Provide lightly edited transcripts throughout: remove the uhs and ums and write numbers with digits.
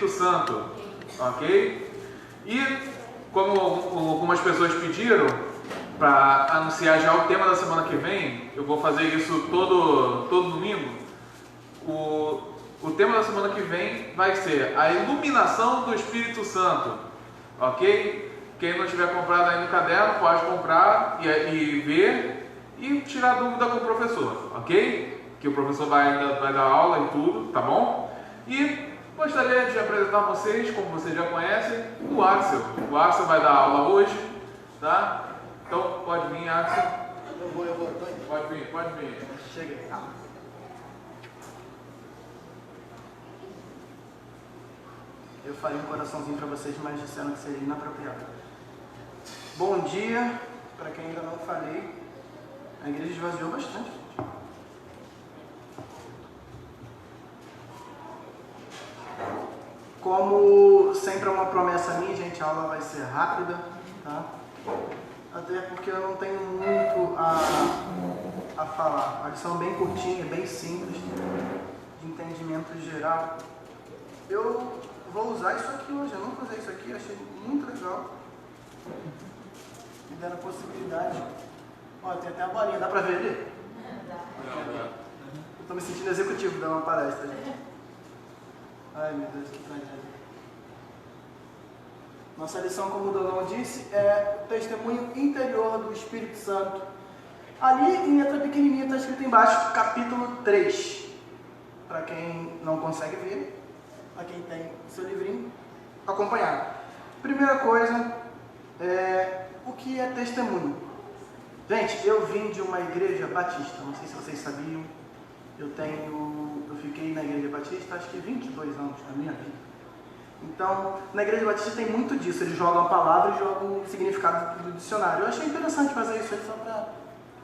Espírito Santo, ok? E como algumas pessoas pediram para anunciar já o tema da semana que vem, eu vou fazer isso todo domingo. O tema da semana que vem vai ser a iluminação do Espírito Santo, ok? Quem não tiver comprado ainda o caderno pode comprar e ver e tirar dúvida com o professor, ok? Que o professor vai dar aula e tudo, tá bom? E gostaria de apresentar a vocês, como vocês já conhecem, o Axel. O Axel vai dar aula hoje, tá? Então pode vir, Axel. Eu vou. Pode vir. Chega aí. Eu falei um coraçãozinho para vocês, mas disseram que seria inapropriado. Bom dia, para quem ainda não falei, a igreja esvaziou bastante. Como sempre é uma promessa minha, gente, a aula vai ser rápida, tá? Até porque eu não tenho muito a falar. A lição é bem curtinha, bem simples, de entendimento geral. Eu vou usar isso aqui hoje, eu nunca usei isso aqui, achei muito legal. Me deram a possibilidade. Ó, tem até a bolinha, dá pra ver ali? Dá. Eu tô me sentindo executivo dando uma palestra, gente. Ai meu Deus, que tragédia. Nossa lição, como o Dogão disse, é o testemunho interior do Espírito Santo. Ali, em letra pequenininha, está escrito embaixo, capítulo 3. Para quem não consegue ver, para quem tem o seu livrinho, acompanhar. Primeira coisa, o que é testemunho? Gente, eu vim de uma igreja batista, não sei se vocês sabiam. Eu fiquei na igreja batista acho que 22 anos na minha vida. Então, na igreja batista tem muito disso, eles jogam a palavra e jogam o significado do dicionário. Eu achei interessante fazer isso aí só para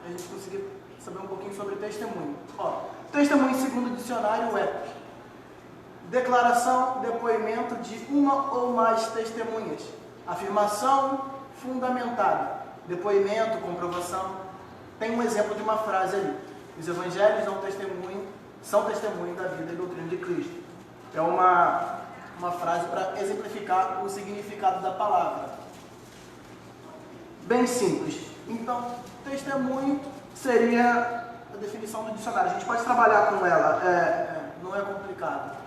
a gente conseguir saber um pouquinho sobre testemunho. Ó, testemunho segundo o dicionário é declaração, depoimento de uma ou mais testemunhas, afirmação fundamentada, depoimento, comprovação. Tem um exemplo de uma frase ali: os evangelhos são testemunho da vida e doutrina de Cristo. É uma frase para exemplificar o significado da palavra. Bem simples. Então, testemunho seria a definição do dicionário. A gente pode trabalhar com ela, não é complicado.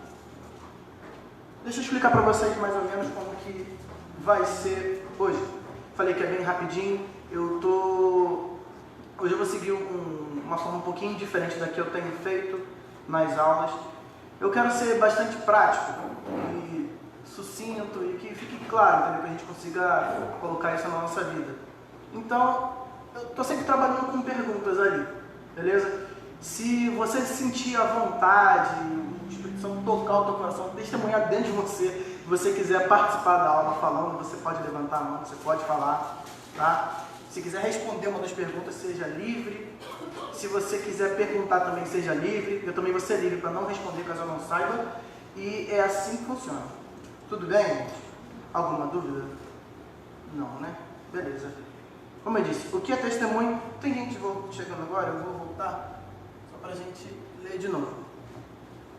Deixa eu explicar para vocês mais ou menos como que vai ser hoje. Falei que é bem rapidinho. Hoje eu vou seguir uma forma um pouquinho diferente da que eu tenho feito nas aulas. Eu quero ser bastante prático e sucinto e que fique claro, para que a gente consiga colocar isso na nossa vida. Então, eu estou sempre trabalhando com perguntas ali, beleza? Se você se sentir à vontade, o Espírito Santo tocar o teu coração, testemunhar dentro de você, se você quiser participar da aula falando, você pode levantar a mão, você pode falar, tá? Se quiser responder uma das perguntas, seja livre. Se você quiser perguntar também, seja livre. Eu também vou ser livre para não responder caso eu não saiba. E é assim que funciona. Tudo bem, gente? Alguma dúvida? Não, né? Beleza. Como eu disse, o que é testemunho? Tem gente chegando agora, eu vou voltar só para a gente ler de novo,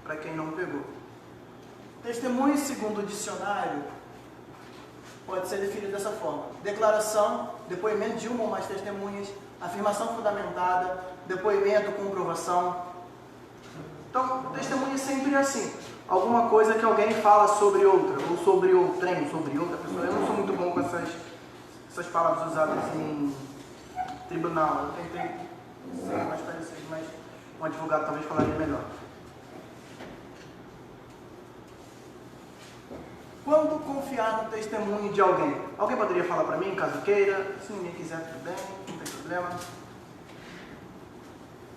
para quem não pegou. Testemunho, segundo o dicionário, pode ser definido dessa forma: declaração, depoimento de uma ou mais testemunhas, afirmação fundamentada, depoimento, comprovação. Então, testemunho é sempre assim: alguma coisa que alguém fala sobre outra, ou sobre outrem, sobre outra pessoa. Eu não sou muito bom com essas palavras usadas em tribunal. Eu tentei ser mais parecido, mas um advogado talvez falaria melhor. Quando confiar no testemunho de alguém? Alguém poderia falar para mim, caso queira? Se ninguém quiser, tudo bem, não tem problema.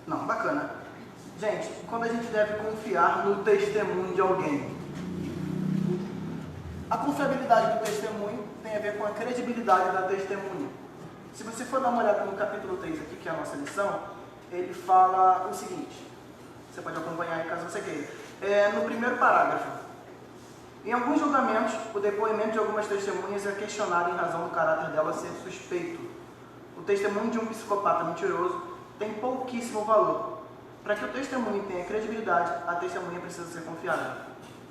Não, bacana. Gente, quando a gente deve confiar no testemunho de alguém? A confiabilidade do testemunho tem a ver com a credibilidade da testemunha. Se você for dar uma olhada no capítulo 3 aqui, que é a nossa lição, ele fala o seguinte, você pode acompanhar aí caso você queira. No primeiro parágrafo: em alguns julgamentos, o depoimento de algumas testemunhas é questionado em razão do caráter dela ser suspeito. O testemunho de um psicopata mentiroso tem pouquíssimo valor. Para que o testemunho tenha credibilidade, a testemunha precisa ser confiável.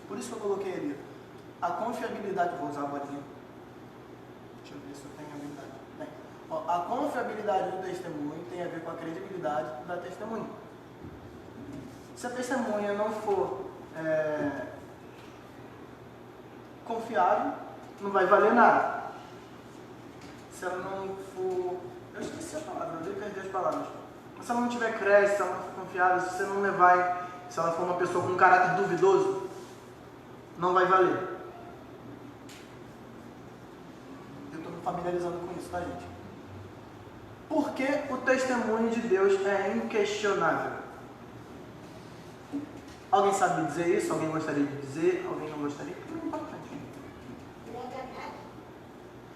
Por isso que eu coloquei ali. a confiabilidade, vou usar a bolinha. Deixa eu ver se eu tenho habilidade. Bem, a confiabilidade do testemunho tem a ver com a credibilidade da testemunha. Se a testemunha não for confiável, não vai valer nada. Se ela não for... Eu esqueci a palavra, eu perdi as palavras. Mas se ela não tiver crédito, se ela não for confiável, se você não levar, se ela for uma pessoa com um caráter duvidoso, não vai valer. Eu estou me familiarizando com isso, tá, gente? Porque o testemunho de Deus é inquestionável. Alguém sabe dizer isso? Alguém gostaria de dizer? Alguém não gostaria? Não é importante. Ele é verdade.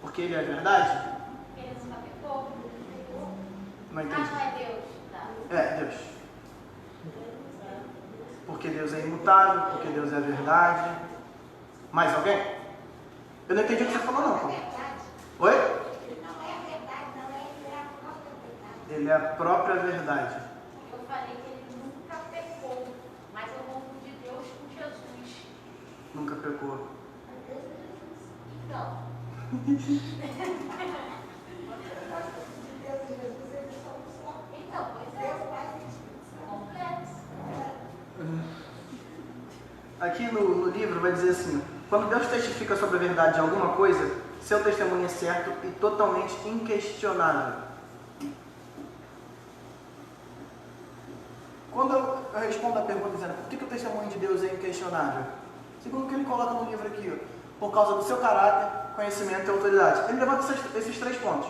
Porque ele é verdade? Ele nunca pecou. Não entendi. Não é Deus. Tá? É, Deus. Porque Deus é imutável, porque Deus é verdade. Mais alguém? Eu não entendi o que você falou, não. Paulo. Oi? Ele não é verdade, não é, ele é a própria verdade. Ele é a própria verdade. Eu falei que ele nunca pecou, mas eu confundi Deus com Jesus. Nunca pecou. Então. Então, pois é. Complexo. Aqui no livro vai dizer assim: quando Deus testifica sobre a verdade de alguma coisa, seu testemunho é certo e totalmente inquestionável. Quando eu respondo a pergunta dizendo por que o testemunho de Deus é inquestionável? Segundo o que ele coloca no livro aqui, ó, por causa do seu caráter, conhecimento e autoridade. Ele levanta esses 3 pontos.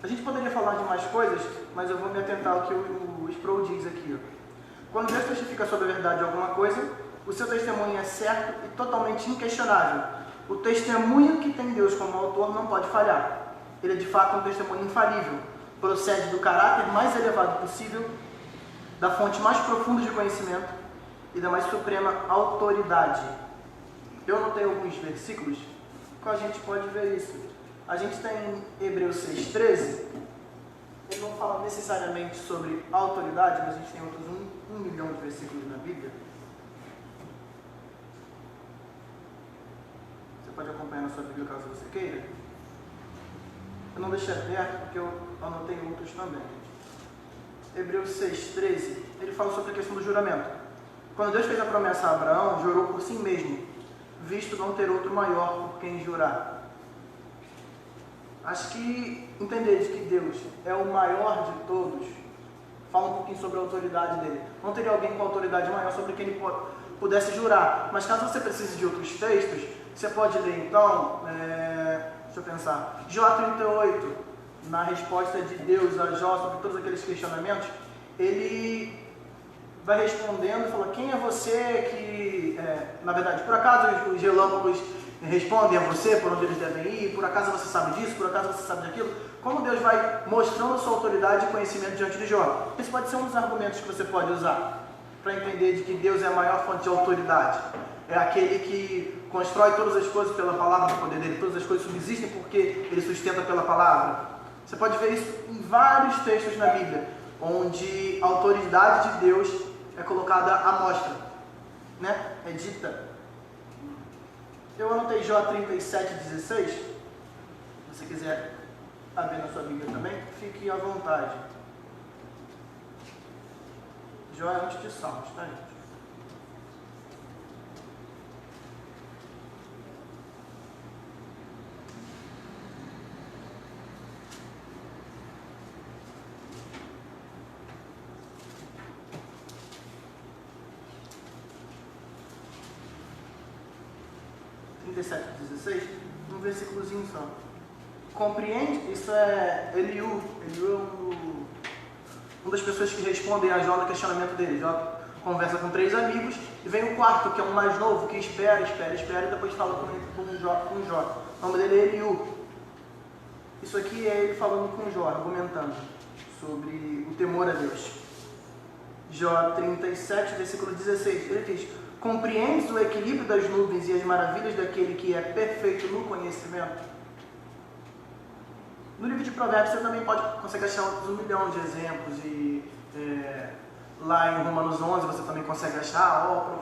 A gente poderia falar de mais coisas, mas eu vou me atentar ao que o Sproul diz aqui. Ó. Quando Deus testifica sobre a verdade de alguma coisa, o seu testemunho é certo e totalmente inquestionável. O testemunho que tem Deus como autor não pode falhar. Ele é de fato um testemunho infalível. Procede do caráter mais elevado possível, da fonte mais profunda de conhecimento e da mais suprema autoridade. Eu anotei alguns versículos que a gente pode ver isso. A gente tem Hebreus 6,13. Ele não fala necessariamente sobre autoridade, mas a gente tem outros 1 milhão de versículos na Bíblia. Você pode acompanhar na sua Bíblia caso você queira. Eu não deixei aberto porque eu anotei outros também. Hebreus 6,13, ele fala sobre a questão do juramento. Quando Deus fez a promessa a Abraão, jurou por si mesmo, visto não ter outro maior por quem jurar. Acho que entender de que Deus é o maior de todos, fala um pouquinho sobre a autoridade dele. Não teria alguém com autoridade maior sobre quem ele pudesse jurar. Mas caso você precise de outros textos, você pode ler então, deixa eu pensar, Jó 38, na resposta de Deus a Jó sobre todos aqueles questionamentos, ele vai respondendo e fala: quem é você que, na verdade, por acaso os relâmpagos respondem a você por onde eles devem ir, por acaso você sabe disso, por acaso você sabe daquilo? Como Deus vai mostrando a sua autoridade e conhecimento diante de Jó. Esse pode ser um dos argumentos que você pode usar para entender de que Deus é a maior fonte de autoridade. É aquele que constrói todas as coisas pela palavra do poder dele, todas as coisas subsistem porque ele sustenta pela palavra. Você pode ver isso em vários textos na Bíblia, onde a autoridade de Deus é colocada à mostra, né? É dita. Eu anotei Jó 37,16. Se você quiser abrir na sua Bíblia também, fique à vontade. Jó é antes de Salmos, tá, gente? Um versículozinho só. Compreende? Isso é Eliú. Eliú é uma das pessoas que respondem a Jó no questionamento dele. Jó conversa com 3 amigos e vem o quarto, que é um mais novo, que espera e depois fala com Jó. O nome dele é Eliú. Isso aqui é ele falando com Jó, argumentando sobre o temor a Deus. Jó 37, versículo 16. Ele diz: compreendes o equilíbrio das nuvens e as maravilhas daquele que é perfeito no conhecimento? No livro de Provérbios você também consegue achar outros 1 milhão de exemplos. E lá em Romanos 11 você também consegue achar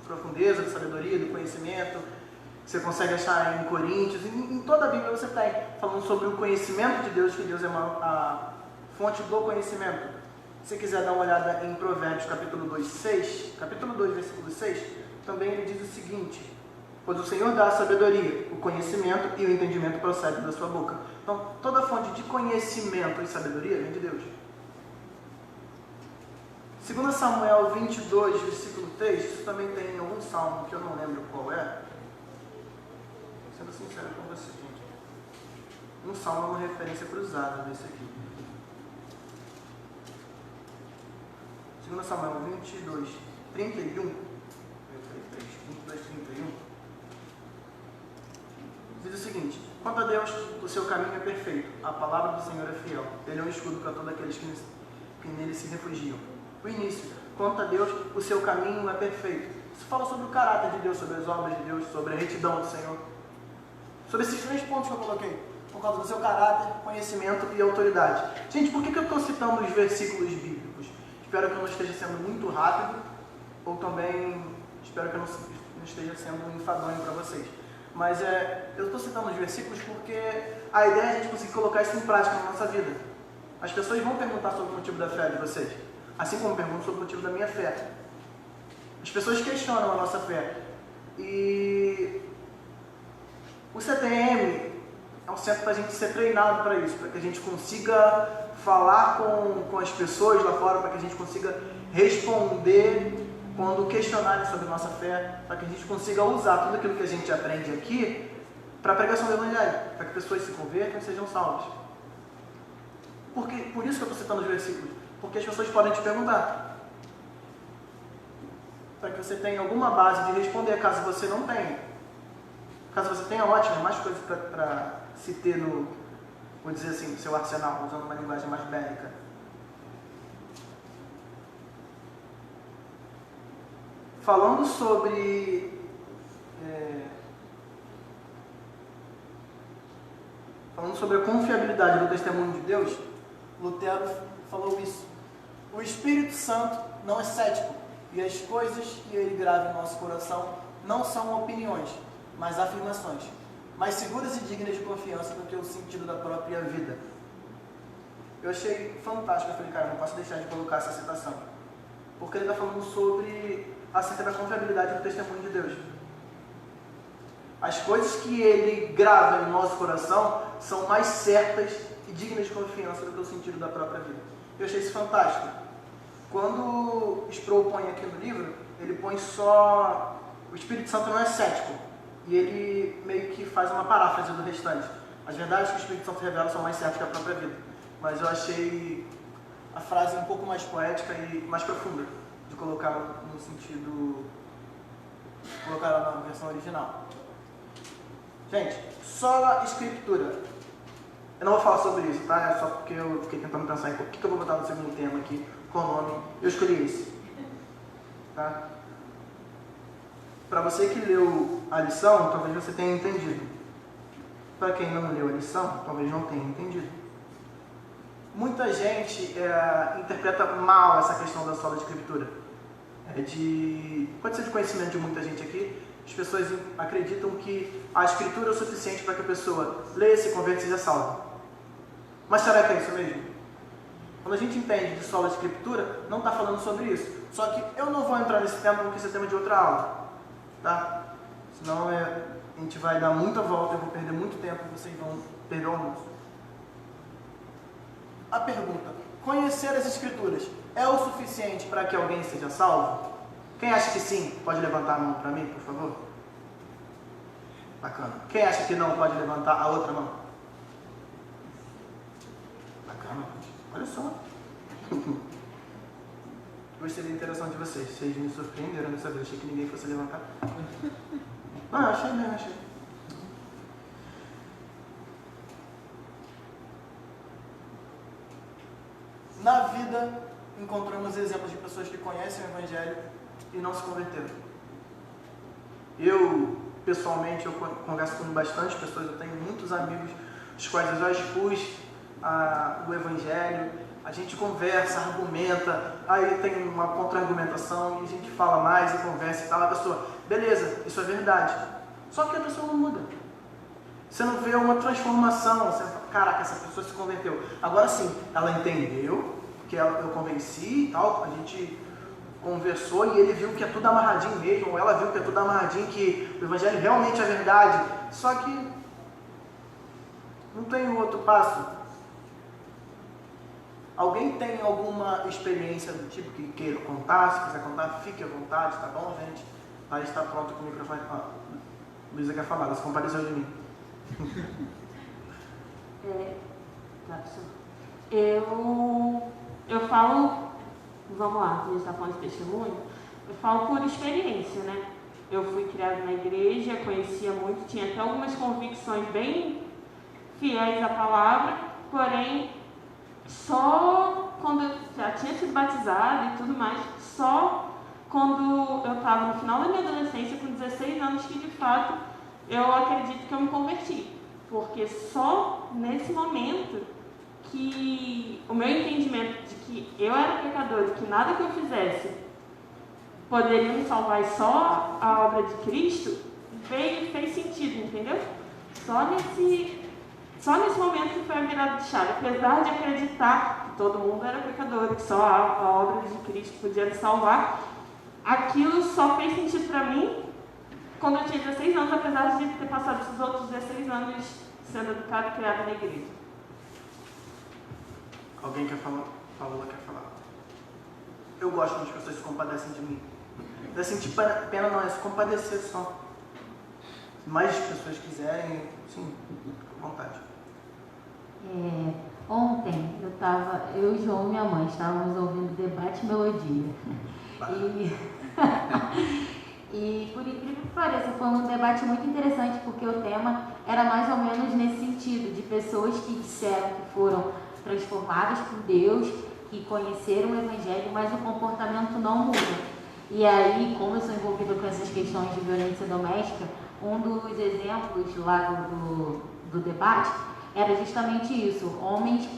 profundeza, de sabedoria, do conhecimento. Você consegue achar em Coríntios, em toda a Bíblia você tem, falando sobre o conhecimento de Deus, que Deus é a fonte do conhecimento. Se você quiser dar uma olhada em Provérbios capítulo 2, versículo 6, também ele diz o seguinte: pois o Senhor dá a sabedoria, o conhecimento e o entendimento procede da sua boca. Então, toda fonte de conhecimento e sabedoria vem de Deus. 2 Samuel 22, versículo 3, isso também tem em algum salmo que eu não lembro qual é. Sendo sincero com você, gente. Um salmo é uma referência cruzada desse aqui. 2 Samuel 22, 31. 22, 31. Diz o seguinte: quanto a Deus, o seu caminho é perfeito, a palavra do Senhor é fiel. Ele é um escudo para todos aqueles que nele se refugiam. O início: quanto a Deus, o seu caminho é perfeito. Isso fala sobre o caráter de Deus, sobre as obras de Deus, sobre a retidão do Senhor. Sobre esses 3 pontos que eu coloquei, por causa do seu caráter, conhecimento e autoridade. Gente, por que eu estou citando os versículos bíblicos? Espero que eu não esteja sendo muito rápido, ou também espero que eu não esteja sendo enfadonho para vocês. Mas eu estou citando os versículos porque a ideia é a gente conseguir colocar isso em prática na nossa vida. As pessoas vão perguntar sobre o motivo da fé de vocês, assim como perguntam sobre o motivo da minha fé. As pessoas questionam a nossa fé. E o CTM é um centro para a gente ser treinado para isso, para que a gente consiga falar com as pessoas lá fora, para que a gente consiga responder quando questionarem sobre a nossa fé, para que a gente consiga usar tudo aquilo que a gente aprende aqui para a pregação do Evangelho, para que pessoas se convertam e sejam salvas. Por isso que eu estou citando os versículos, porque as pessoas podem te perguntar, para que você tenha alguma base de responder, caso você não tenha. Caso você tenha, ótimo, mais coisas para se ter no, vou dizer assim, no seu arsenal, usando uma linguagem mais bélica. Falando sobre a confiabilidade do testemunho de Deus, Lutero falou isso. O Espírito Santo não é cético, e as coisas que ele grava em nosso coração não são opiniões, mas afirmações, mais seguras e dignas de confiança do que o sentido da própria vida. Eu achei fantástico, eu falei, cara, não posso deixar de colocar essa citação, porque ele está falando sobre acerca da confiabilidade do testemunho de Deus. As coisas que ele grava em nosso coração são mais certas e dignas de confiança do que o sentido da própria vida. Eu achei isso fantástico. Quando Sproul põe aqui no livro, ele põe só o Espírito Santo não é cético, e ele meio que faz uma paráfrase do restante. As verdades que o Espírito Santo revela são mais certas que a própria vida. Mas eu achei a frase um pouco mais poética e mais profunda de colocar no sentido, colocar ela na versão original. Gente, sola escritura. Eu não vou falar sobre isso, tá? É só porque eu fiquei tentando pensar em o que eu vou botar no segundo tema aqui, qual nome. Eu escolhi esse, tá? Para você que leu a lição, talvez você tenha entendido. Para quem não leu a lição, talvez não tenha entendido. Muita gente interpreta mal essa questão da sola escritura. Pode ser de conhecimento de muita gente aqui. As pessoas acreditam que a escritura é o suficiente para que a pessoa leia, se converta e seja salva. Mas será que é isso mesmo? Quando a gente entende de sola escritura, não está falando sobre isso. Só que eu não vou entrar nesse tema porque esse é tema de outra aula, tá? Senão a gente vai dar muita volta, eu vou perder muito tempo e vocês vão perder o almoço. A pergunta: conhecer as escrituras é o suficiente para que alguém seja salvo? Quem acha que sim, pode levantar a mão para mim, por favor? Bacana. Quem acha que não, pode levantar a outra mão. Bacana. Olha só. Gostei da interação de vocês. Vocês me surpreenderam dessa vez. Achei que ninguém fosse levantar. Ah, achei mesmo, achei. Na vida, encontramos exemplos de pessoas que conhecem o Evangelho e não se converteram. Eu, pessoalmente, eu converso com bastante pessoas, eu tenho muitos amigos, os quais eu já expus o Evangelho, a gente conversa, argumenta, aí tem uma contra-argumentação e a gente fala mais e conversa e tal, a pessoa, beleza, isso é verdade, Só que a pessoa não muda. Você não vê uma transformação, você fala, caraca, essa pessoa se converteu. Agora sim, ela entendeu, que eu convenci e tal, a gente conversou e ele viu que é tudo amarradinho mesmo, ou ela viu que é tudo amarradinho, que o evangelho realmente é verdade. Só que não tem outro passo. Alguém tem alguma experiência do tipo que queira contar? Se quiser contar, fique à vontade, tá bom, gente? Aí está pronto com o microfone. Luísa quer falar, ela se compadeceu de mim. Eu falo, vamos lá, a gente está falando de testemunho, eu falo por experiência, né? Eu fui criada na igreja, conhecia muito, tinha até algumas convicções bem fiéis à palavra, porém, só quando eu já tinha sido batizada e tudo mais, só quando eu estava no final da minha adolescência, com 16 anos, que de fato eu acredito que eu me converti. Porque só nesse momento que o meu entendimento de que eu era pecador, de que nada que eu fizesse poderia me salvar e só a obra de Cristo, veio e fez sentido, entendeu? Só nesse momento que foi a virada de chave. Apesar de acreditar que todo mundo era pecador, que só a obra de Cristo podia me salvar, aquilo só fez sentido para mim quando eu tinha 16 anos, apesar de ter passado esses outros 16 anos sendo educado e criado na igreja. Alguém quer falar? Paola quer falar. Eu gosto quando as pessoas se compadecem de mim. Não é sentir pena, não, é se compadecer só. Se mais pessoas quiserem, sim, à vontade. Ontem eu e João e minha mãe estávamos ouvindo Debate Melodia. E por incrível que pareça, foi um debate muito interessante, porque o tema era mais ou menos nesse sentido, de pessoas que disseram que foram transformadas por Deus, que conheceram o Evangelho, mas o comportamento não muda. E aí, como eu sou envolvida com essas questões de violência doméstica, um dos exemplos lá do debate era justamente isso, homens,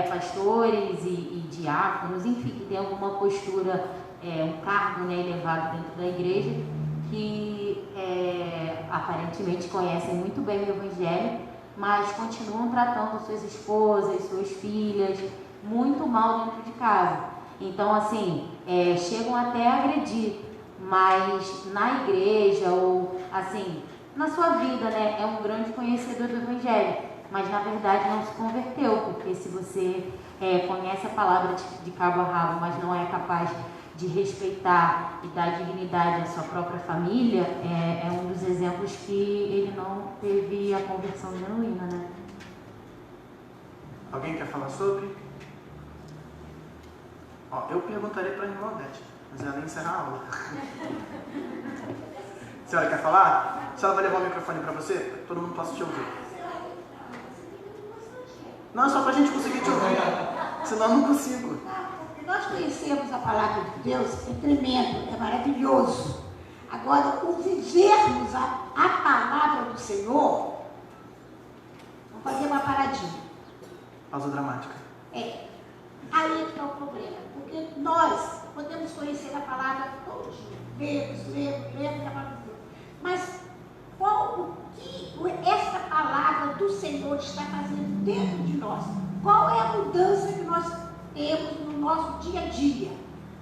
pastores e diáconos, enfim, que tem alguma postura, um cargo, né, elevado dentro da igreja, que aparentemente conhecem muito bem o Evangelho, mas continuam tratando suas esposas, suas filhas, muito mal dentro de casa. Então, assim, chegam até a agredir, mas na igreja ou, assim, na sua vida, né, é um grande conhecedor do Evangelho, mas na verdade não se converteu, porque se você conhece a palavra de cabo a rabo, mas não é capaz de respeitar e dar dignidade à sua própria família, é um dos exemplos que ele não teve a conversão genuína, né? Alguém quer falar sobre? Eu perguntaria para a irmã Odete, mas ela ia encerrar a aula. A senhora quer falar? A senhora vai levar o microfone para você? Para que todo mundo possa te ouvir. Não, é só para a gente conseguir te ouvir. Senão eu não consigo. Nós conhecemos a palavra de Deus, é tremendo, é maravilhoso. Agora, o vivermos a palavra do Senhor, vamos fazer uma paradinha. Pausa dramática. Aí que é o problema, porque nós podemos conhecer a palavra todo dia, lemos a palavra de Deus. Mas o que essa palavra do Senhor está fazendo dentro de nós? Qual é a mudança que nós temos no nosso dia a dia,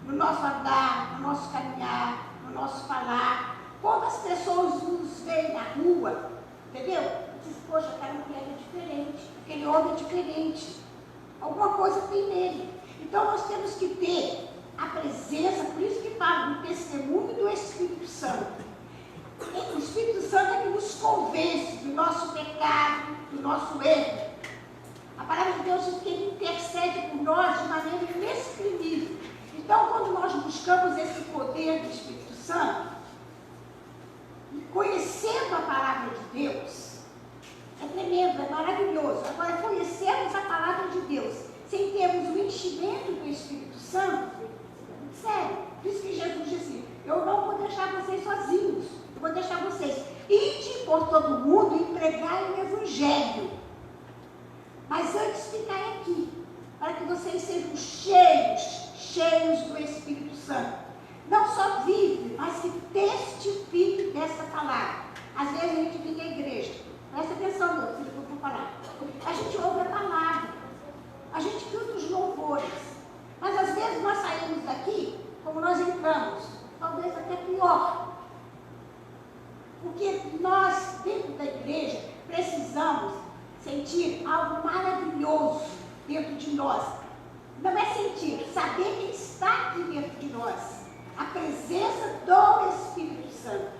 no nosso andar, no nosso caminhar, no nosso falar? Quando as pessoas nos veem na rua, entendeu? Diz, poxa, aquela mulher é diferente, aquele homem é diferente. Alguma coisa tem nele. Então nós temos que ter a presença, por isso que fala do testemunho do Espírito Santo. O Espírito Santo é que nos convence do nosso pecado, do nosso erro. A palavra de Deus diz que Ele intercede por nós de maneira inexprimível. Então, quando nós buscamos esse poder do Espírito Santo, e conhecendo a palavra de Deus, é tremendo, é maravilhoso. Agora, conhecemos a palavra de Deus sem termos o enchimento do Espírito Santo, sério, por isso que Jesus disse, eu não vou deixar vocês sozinhos, eu vou deixar vocês ide por todo mundo e pregai o Evangelho. Mas antes ficai aqui, para que vocês sejam cheios do Espírito Santo. Não só vive, mas que testifique dessa palavra. Às vezes a gente vem à igreja, presta atenção, meu filho, que eu vou falar. A gente ouve a palavra, a gente canta os louvores, mas às vezes nós saímos daqui, como nós entramos, talvez até pior. Porque nós, dentro da igreja, precisamos sentir algo maravilhoso dentro de nós. Não é sentir, saber que está aqui dentro de nós. A presença do Espírito Santo.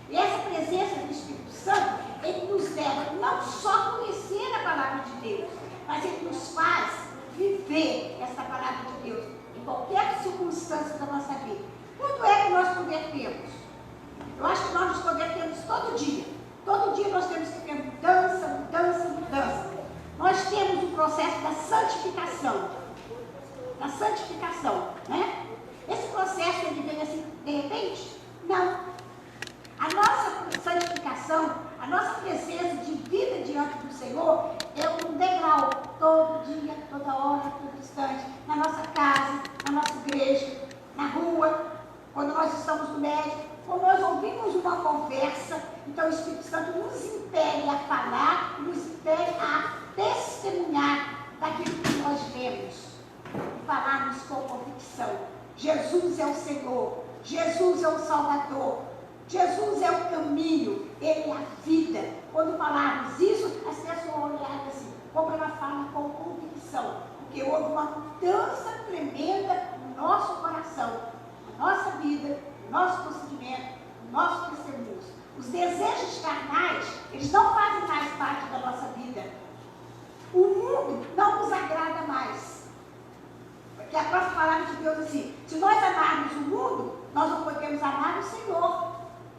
E essa presença do Espírito Santo, ele nos leva não só a conhecer a palavra de Deus, mas ele nos faz viver essa palavra de Deus em qualquer circunstância da nossa vida. Quando é que nós convertemos? Eu acho que nós nos convertemos todo dia. Todo dia nós temos que ter mudança, mudança, mudança. Nós temos o processo da santificação. Da santificação, né? Esse processo, ele vem assim, de repente? Não. A nossa santificação, a nossa presença de vida diante do Senhor é um degrau. Todo dia, toda hora, todo instante. Na nossa casa, na nossa igreja, na rua, quando nós estamos no médico, quando nós ouvimos uma conversa, então o Espírito Santo nos impele a falar, nos impele a testemunhar daquilo que nós vemos. E falarmos com convicção. Jesus é o Senhor, Jesus é o Salvador, Jesus é o caminho, Ele é a vida. Quando falarmos isso, as pessoas olharem assim, como ela fala com convicção, porque houve uma mudança tremenda no nosso coração, na nossa vida, no nosso procedimento, no nosso testemunho. Os desejos carnais, eles não fazem mais parte da nossa vida. O mundo não nos agrada mais. Porque a própria palavra de Deus diz assim, se nós amarmos o mundo, nós não podemos amar o Senhor.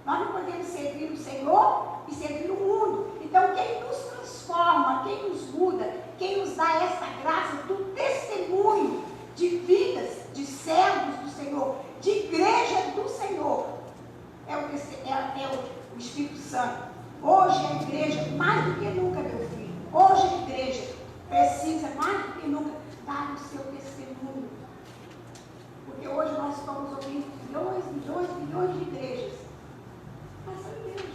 Nós não podemos servir o Senhor e servir o mundo. Então, quem nos transforma, quem nos muda, quem nos dá essa graça do testemunho de vidas, de servos do Senhor, de igreja do Senhor, é o Espírito Santo. Hoje a igreja, mais do que nunca, meu filho, hoje a igreja precisa, mais do que nunca, dar o seu testemunho. Porque hoje nós estamos ouvindo milhões de igrejas. Mas são igrejas.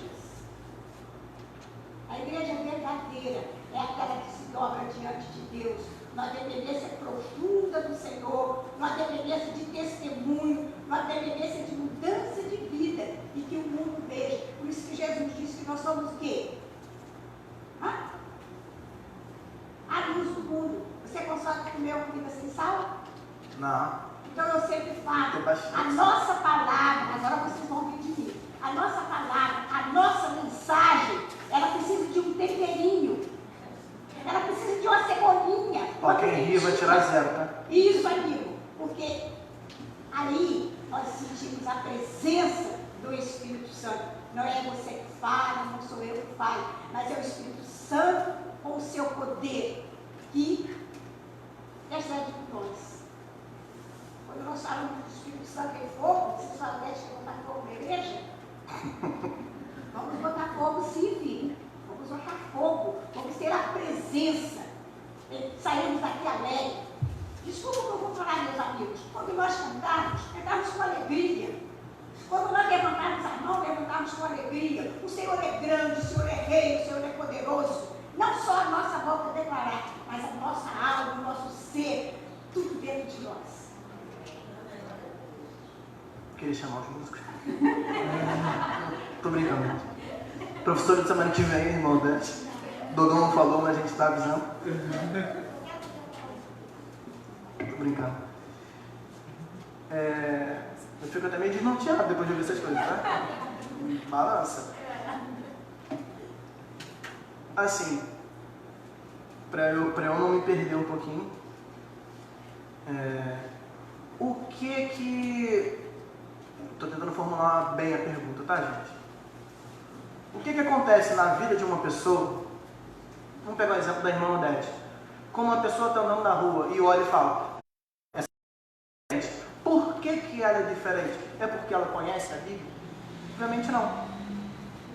A igreja verdadeira é aquela que se dobra diante de Deus, numa dependência profunda do Senhor, numa dependência de testemunho, numa dependência de mudança de vida, e que o mundo veja. Por isso que Jesus disse que nós somos o quê? A luz do mundo. Você consegue comer uma comida sem sal? Não. Então eu sempre falo, a nossa palavra, agora vocês vão ouvir de mim, a nossa palavra, a nossa mensagem, ela precisa de um temperinho, ela precisa de uma cebolinha. Ó, quem ri vai tirar zero, tá? Isso, amigo, porque aí nós sentimos a presença do Espírito Santo. Não é você que fala, não sou eu que falo, mas é o Espírito Santo com o seu poder que intercede por nós. Quando nós falamos do Espírito Santo em fogo, vocês falam, deixa eu botar fogo na igreja? Vamos botar fogo sim, filho. Vamos botar fogo. Vamos ter a presença. Saímos daqui alegre. Desculpa o que eu vou falar, meus amigos. Quando nós cantamos com alegria. Quando nós levantarmos a mão, levantarmos com alegria. O Senhor é grande, o Senhor é rei, o Senhor é poderoso. Não só a nossa boca declarar, mas a nossa alma, o nosso ser, tudo dentro de nós. Queria chamar os músicos. Tô brincando. Professora de semana que vem, irmão Dante. Dodô não falou, mas a gente tá avisando. Tô brincando. Eu fico até meio desnorteado depois de ouvir essas coisas, tá? Balança. Assim, pra eu não me perder um pouquinho, o que... Estou tentando formular bem a pergunta, tá, gente? O que acontece na vida de uma pessoa? Vamos pegar o exemplo da irmã Odete. Como uma pessoa está andando na rua e olha e fala, essa é diferente. Por que ela é diferente? É porque ela conhece a Bíblia? Obviamente não.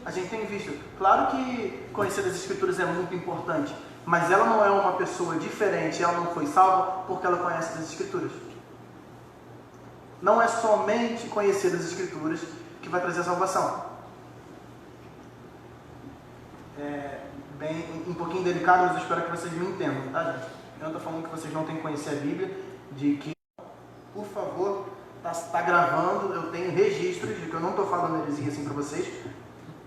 A gente tem visto. Claro que conhecer as Escrituras é muito importante, mas ela não é uma pessoa diferente, ela não foi salva porque ela conhece as Escrituras. Não é somente conhecer as Escrituras que vai trazer a salvação. bem um pouquinho delicado, mas eu espero que vocês me entendam, tá, gente? Eu não estou falando que vocês não têm que conhecer a Bíblia, de que, por favor, tá gravando, eu tenho registros de que eu não estou falando heresia assim para vocês,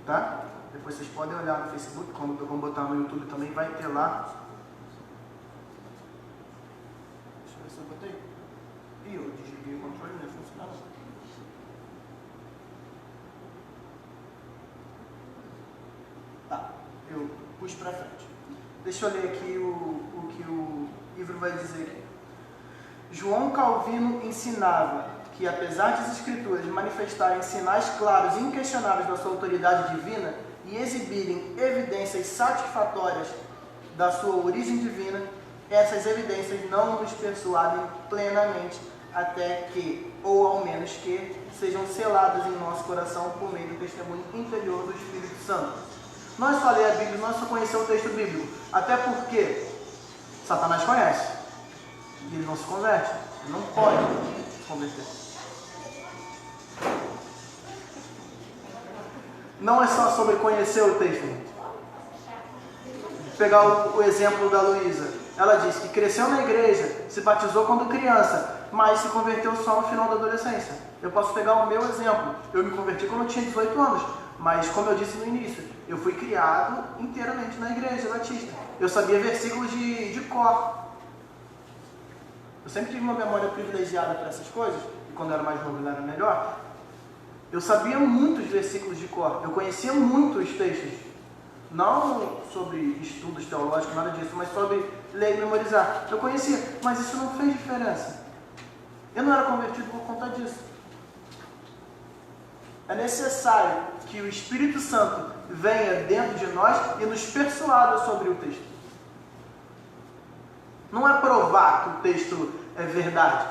tá? Depois vocês podem olhar no Facebook, quando eu vou botar no YouTube também vai ter lá. Deixa eu ver se eu botei. Ih, eu desliguei o controle, não ia funcionar. Tá, eu puxo para frente. Deixa eu ler aqui o que o livro vai dizer aqui. João Calvino ensinava que, apesar das Escrituras manifestarem sinais claros e inquestionáveis da sua autoridade divina e exibirem evidências satisfatórias da sua origem divina, essas evidências não nos persuadem plenamente até que, ou ao menos que, sejam seladas em nosso coração por meio do testemunho interior do Espírito Santo. Não é só ler a Bíblia, não é só conhecer o texto bíblico, até porque Satanás conhece e ele não se converte, ele não pode se converter. Não é só sobre conhecer o texto. Vou pegar o exemplo da Luísa. Ela disse que cresceu na igreja, se batizou quando criança, mas se converteu só no final da adolescência. Eu posso pegar o meu exemplo. Eu me converti quando eu tinha 18 anos, mas como eu disse no início, eu fui criado inteiramente na igreja batista. Eu sabia versículos de cor. Eu sempre tive uma memória privilegiada para essas coisas, e quando eu era mais novo ela era melhor. Eu sabia muitos versículos de cor, eu conhecia muitos textos. Não sobre estudos teológicos, nada disso, mas sobre ler e memorizar. Eu conhecia, mas isso não fez diferença. Eu não era convertido por conta disso. É necessário que o Espírito Santo venha dentro de nós e nos persuada sobre o texto. Não é provar que o texto é verdade.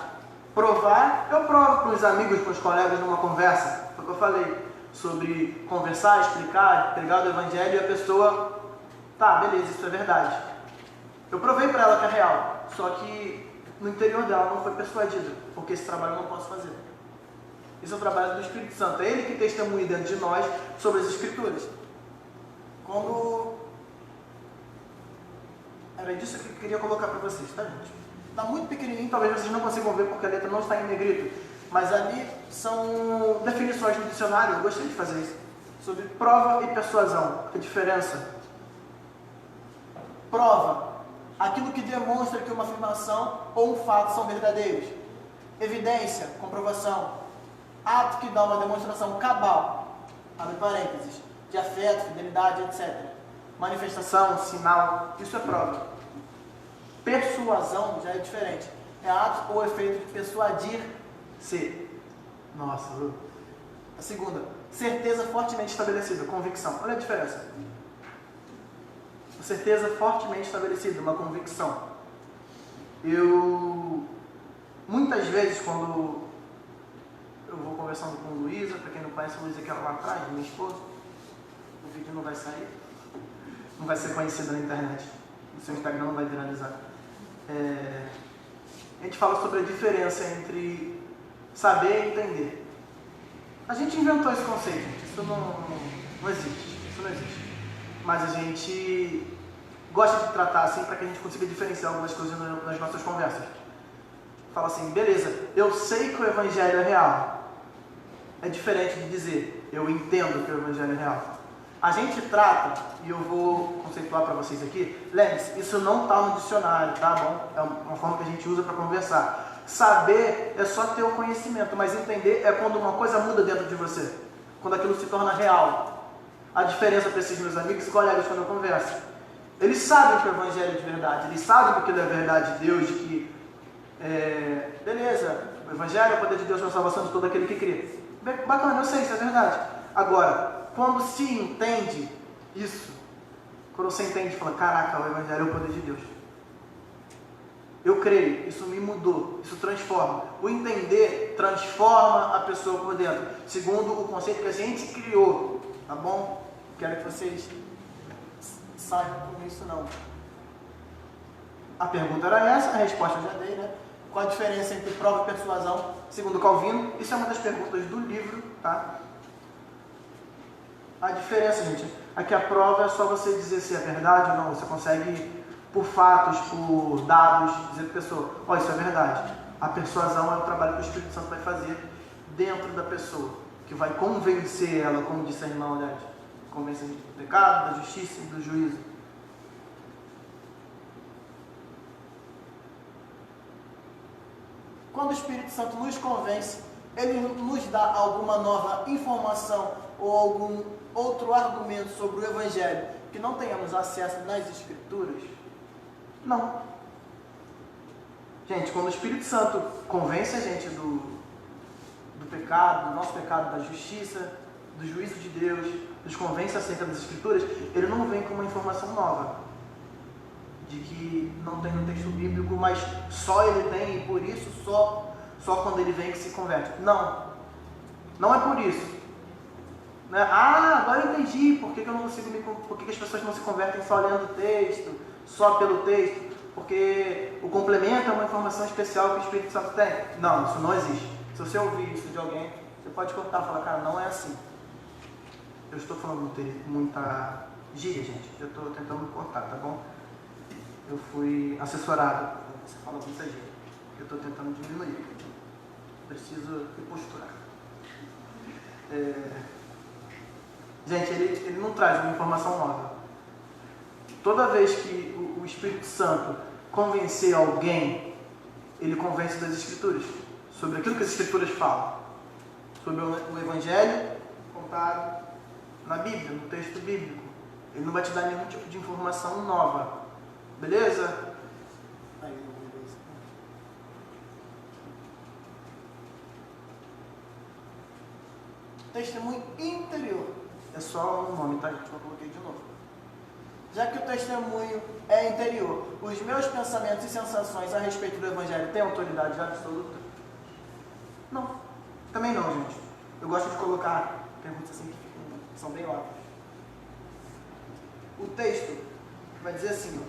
Provar, eu provo para os amigos, para os colegas numa conversa. Foi o que eu falei sobre conversar, explicar, pregar o Evangelho e a pessoa, tá, beleza, isso é verdade. Eu provei para ela que é real, só que no interior dela não foi persuadida, porque esse trabalho eu não posso fazer. Esse é o trabalho do Espírito Santo, é Ele que testemunha dentro de nós sobre as Escrituras. Era disso que eu queria colocar para vocês, tá, gente? Está muito pequenininho, talvez vocês não consigam ver porque a letra não está em negrito, mas ali são definições no dicionário, eu gostaria de fazer isso, sobre prova e persuasão, a diferença. Prova, aquilo que demonstra que uma afirmação ou um fato são verdadeiros. Evidência, comprovação. Ato que dá uma demonstração cabal, abre parênteses, de afeto, fidelidade, etc. Manifestação, sinal, isso é prova. Persuasão já é diferente. É ato ou efeito de persuadir-se. Nossa. A segunda, certeza fortemente estabelecida, convicção. Olha a diferença. Certeza fortemente estabelecida, uma convicção. Muitas vezes, quando eu vou conversando com Luísa, para quem não conhece, a Luísa é aquela lá atrás, minha esposa, o vídeo não vai sair, não vai ser conhecido na internet, no seu Instagram não vai viralizar. A gente fala sobre a diferença entre saber e entender. A gente inventou esse conceito, isso não existe. Mas a gente gosta de tratar assim para que a gente consiga diferenciar algumas coisas nas nossas conversas. Fala assim, beleza, eu sei que o Evangelho é real. É diferente de dizer, eu entendo que o Evangelho é real. A gente trata, e eu vou conceituar para vocês aqui, lembre-se, isso não está no dicionário, tá bom? É uma forma que a gente usa para conversar. Saber é só ter o conhecimento, mas entender é quando uma coisa muda dentro de você. Quando aquilo se torna real. A diferença para esses meus amigos e colegas quando eu converso. Eles sabem que o Evangelho é de verdade, eles sabem que aquilo é verdade de Deus, de que, beleza, o Evangelho é o poder de Deus na salvação de todo aquele que crê. Bacana, eu sei, isso é verdade. Agora, quando se entende isso, quando você entende e fala, caraca, o Evangelho é o poder de Deus. Eu creio, isso me mudou, isso transforma. O entender transforma a pessoa por dentro, segundo o conceito que a gente criou, tá bom? Quero que vocês saibam com isso não. A pergunta era essa, a resposta eu já dei, né? Qual a diferença entre prova e persuasão, segundo Calvino? Isso é uma das perguntas do livro, tá? A diferença, gente, Aqui a prova é só você dizer se é verdade ou não. Você consegue, por fatos, por dados, dizer para a pessoa, ó, isso é verdade. A persuasão é o trabalho que o Espírito Santo vai fazer dentro da pessoa, que vai convencer ela, como disse a irmã Odete, convencer do pecado, da justiça e do juízo. Quando o Espírito Santo nos convence, ele nos dá alguma nova informação ou algum outro argumento sobre o Evangelho que não tenhamos acesso nas Escrituras? Não. Gente, quando o Espírito Santo convence a gente do pecado, do nosso pecado, da justiça, do juízo de Deus, nos convence acerca das Escrituras, ele não vem com uma informação nova, de que não tem no texto bíblico, mas só ele tem e por isso só quando ele vem que se converte. Não. Não é por isso. Né? Ah, agora eu entendi por que eu não consigo por que as pessoas não se convertem só lendo o texto, só pelo texto, porque o complemento é uma informação especial que o Espírito Santo tem. Não, isso não existe. Se você ouvir isso de alguém, você pode cortar e falar, cara, não é assim. Eu estou falando muita gíria, gente. Eu estou tentando cortar, tá bom? Eu fui assessorado. Você fala muita gíria. Eu estou tentando diminuir. Preciso me posturar. Gente, ele não traz uma informação nova. Toda vez que o Espírito Santo convencer alguém, ele convence das Escrituras, sobre aquilo que as Escrituras falam, sobre o Evangelho contado na Bíblia, no texto bíblico. Ele não vai te dar nenhum tipo de informação nova. Beleza? Testemunho interior. É só um nome, tá, gente? Eu coloquei de novo. Já que o testemunho é interior, os meus pensamentos e sensações a respeito do Evangelho têm autoridade absoluta? Não. Também não, gente. Eu gosto de colocar perguntas assim que são bem óbvias. O texto vai dizer assim,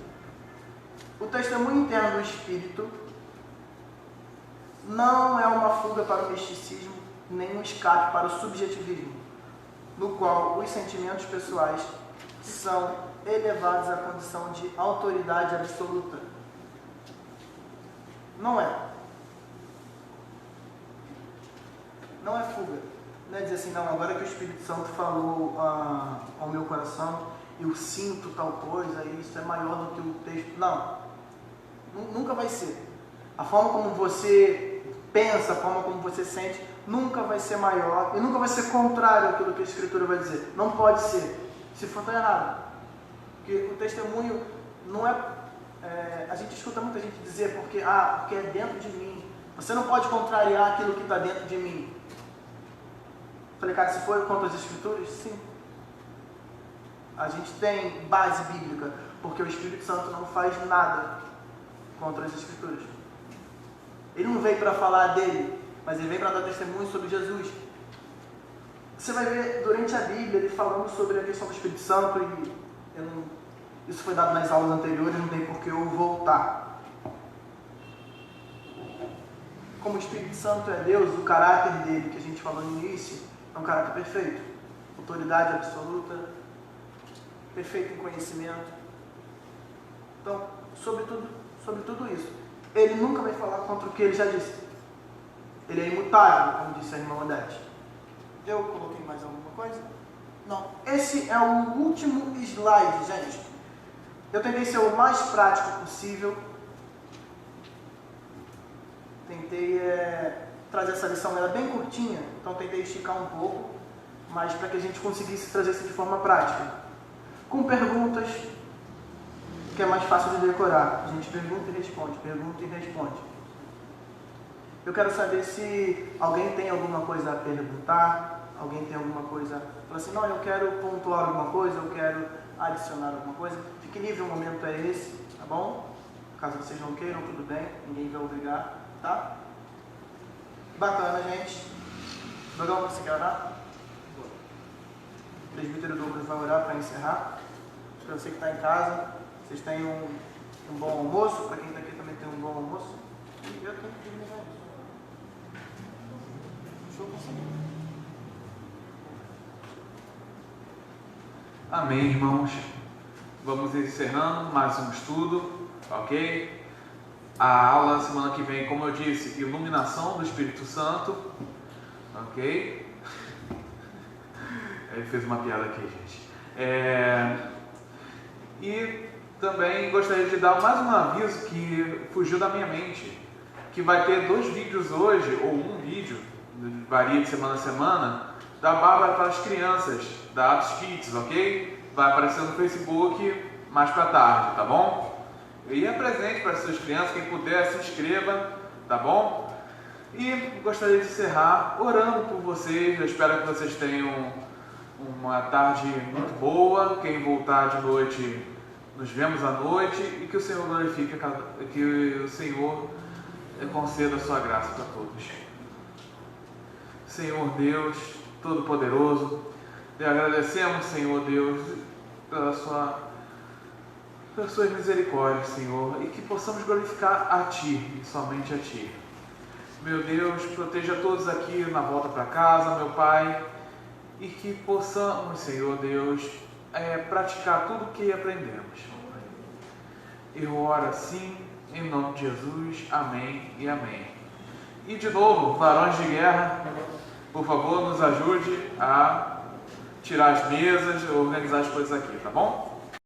ó, o testemunho interno do Espírito não é uma fuga para o misticismo, nem um escape para o subjetivismo, no qual os sentimentos pessoais são elevados à condição de autoridade absoluta. Não é. Não é fuga. Não é dizer assim, não, agora que o Espírito Santo falou ao meu coração, eu sinto tal coisa, e isso é maior do que o texto. Não. Nunca vai ser. A forma como você pensa, a forma como você sente, nunca vai ser maior e nunca vai ser contrário àquilo que a Escritura vai dizer. Não pode ser. Se for, está errado. Porque o testemunho não é... a gente escuta muita gente dizer porque é dentro de mim. Você não pode contrariar aquilo que está dentro de mim. Falei, cara, se for contra as Escrituras, sim. A gente tem base bíblica, porque o Espírito Santo não faz nada contra as Escrituras. Ele não veio para falar dele, mas ele veio para dar testemunho sobre Jesus. Você vai ver durante a Bíblia ele falando sobre a questão do Espírito Santo, e isso foi dado nas aulas anteriores, não tem por que eu voltar. Como o Espírito Santo é Deus, o caráter dele, que a gente falou no início, é um caráter perfeito. Autoridade absoluta, perfeito em conhecimento. Então, sobre tudo isso, ele nunca vai falar contra o que ele já disse. Ele é imutável, como disse a irmã Odete. Eu coloquei mais alguma coisa? Não. Esse é o último slide, gente. Eu tentei ser o mais prático possível. Tentei trazer essa lição, ela é bem curtinha, então tentei esticar um pouco, mas para que a gente conseguisse trazer isso de forma prática. Com perguntas, que é mais fácil de decorar. A gente pergunta e responde. Eu quero saber se alguém tem alguma coisa a perguntar, alguém tem alguma coisa, fala assim, não, eu quero pontuar alguma coisa, eu quero adicionar alguma coisa. Fique livre, o momento é esse, tá bom? Caso vocês não queiram, tudo bem, ninguém vai obrigar, tá? Bacana, gente. Dogão, você quer orar? O presbítero Douglas vai orar para encerrar. Para você que está em casa, vocês tenham um bom almoço. Para quem está aqui também tem um bom almoço. E eu tenho que terminar isso. Deixa eu conseguir. Amém, irmãos. Vamos encerrando mais um estudo, ok? A aula semana que vem, como eu disse, iluminação do Espírito Santo, ok? Ele fez uma piada aqui, gente. E também gostaria de dar mais um aviso que fugiu da minha mente, que vai ter 2 vídeos hoje, ou um vídeo, varia de semana a semana, da Bárbara para as crianças, da Atos Kids, ok? Vai aparecer no Facebook mais para tarde, tá bom? E é presente para as suas crianças, quem puder se inscreva, tá bom? E gostaria de encerrar orando por vocês. Eu espero que vocês tenham uma tarde muito boa. Quem voltar de noite, nos vemos à noite, e que o Senhor glorifique, que o Senhor conceda a sua graça para todos. Senhor Deus Todo-Poderoso, te agradecemos, Senhor Deus, pelas suas misericórdias, Senhor, e que possamos glorificar a Ti, e somente a Ti. Meu Deus, proteja todos aqui na volta para casa, meu Pai, e que possamos, Senhor Deus, praticar tudo o que aprendemos. Eu oro assim, em nome de Jesus, amém e amém. E de novo, varões de guerra, por favor, nos ajude a tirar as mesas, organizar as coisas aqui, tá bom?